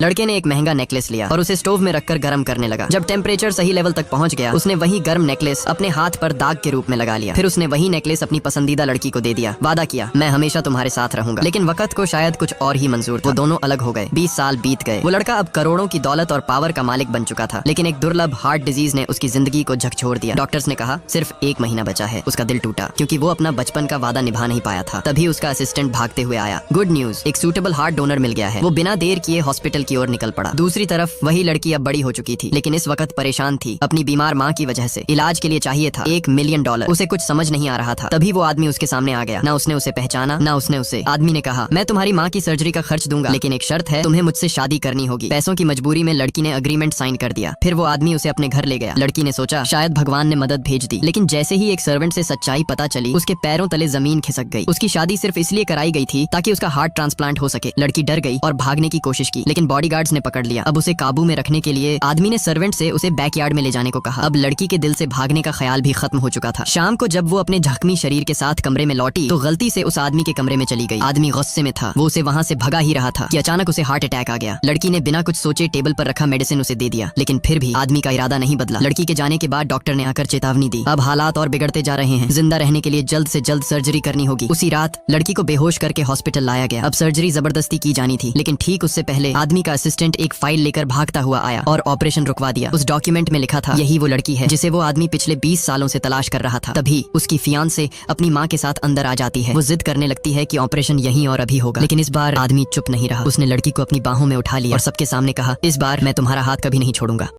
लड़के ने एक महंगा नेकलेस लिया और उसे स्टोव में रखकर गर्म करने लगा। जब टेम्परेचर सही लेवल तक पहुंच गया, उसने वही गर्म नेकलेस अपने हाथ पर दाग के रूप में लगा लिया। फिर उसने वही नेकलेस अपनी पसंदीदा लड़की को दे दिया। वादा किया, मैं हमेशा तुम्हारे साथ रहूंगा। लेकिन वक्त को शायद कुछ और ही मंजूर था। वो दोनों अलग हो गए। 20 साल बीत गए। वो लड़का अब करोड़ों की दौलत और पावर का मालिक बन चुका था, लेकिन एक दुर्लभ हार्ट डिजीज ने उसकी जिंदगी को झकझोर दिया। डॉक्टर्स ने कहा सिर्फ 1 महीना बचा है। उसका दिल टूटा क्योंकि वो अपना बचपन का वादा निभा नहीं पाया था। तभी उसका असिस्टेंट भागते हुए आया। गुड न्यूज, एक सूटेबल हार्ट डोनर मिल गया है। वो बिना देर किए हॉस्पिटल की ओर निकल पड़ा। दूसरी तरफ वही लड़की अब बड़ी हो चुकी थी, लेकिन इस वक्त परेशान थी अपनी बीमार माँ की वजह से। इलाज के लिए चाहिए था $1 मिलियन। उसे कुछ समझ नहीं आ रहा था। तभी वो आदमी उसके सामने आ गया। ना उसने उसे पहचाना, ना उसने उसे। आदमी ने कहा, मैं तुम्हारी माँ की सर्जरी का खर्च दूंगा, लेकिन एक शर्त है, तुम्हें मुझसे शादी करनी होगी। पैसों की मजबूरी में लड़की ने अग्रीमेंट साइन कर दिया। फिर वो आदमी उसे अपने घर ले गया। लड़की ने सोचा शायद भगवान ने मदद भेज दी, लेकिन जैसे ही एक सर्वेंट से सच्चाई पता चली, उसके पैरों तले जमीन खिसक गई। उसकी शादी सिर्फ इसलिए कराई गई थी ताकि उसका हार्ट ट्रांसप्लांट हो सके। लड़की डर गई और भागने की कोशिश की, लेकिन बॉडीगार्ड्स ने पकड़ लिया। अब उसे काबू में रखने के लिए आदमी ने सर्वेंट से उसे बैकयार्ड में ले जाने को कहा। अब लड़की के दिल से भागने का ख्याल भी खत्म हो चुका था। शाम को जब वो अपने जख्मी शरीर के साथ कमरे में लौटी, तो गलती से उस आदमी के कमरे में चली गई। आदमी गुस्से में था। वो उसे वहाँ से भगा ही रहा था कि अचानक उसे हार्ट अटैक आ गया। लड़की ने बिना कुछ सोचे टेबल पर रखा मेडिसिन उसे दे दिया, लेकिन फिर भी आदमी का इरादा नहीं बदला। लड़की के जाने के बाद डॉक्टर ने आकर चेतावनी दी, अब हालात और बिगड़ते जा रहे हैं। जिंदा रहने के लिए जल्द से जल्द सर्जरी करनी होगी। उसी रात लड़की को बेहोश करके हॉस्पिटल लाया गया। अब सर्जरी जबरदस्ती की जानी थी, लेकिन ठीक उससे पहले आदमी का असिस्टेंट एक फाइल लेकर भागता हुआ आया और ऑपरेशन रुकवा दिया। उस डॉक्यूमेंट में लिखा था, यही वो लड़की है जिसे वो आदमी पिछले 20 सालों से तलाश कर रहा था। तभी उसकी फियांसे अपनी माँ के साथ अंदर आ जाती है। वो जिद करने लगती है कि ऑपरेशन यहीं और अभी होगा, लेकिन इस बार आदमी चुप नहीं रहा। उसने लड़की को अपनी बाहों में उठा लिया और सबके सामने कहा, इस बार मैं तुम्हारा हाथ कभी नहीं छोड़ूंगा।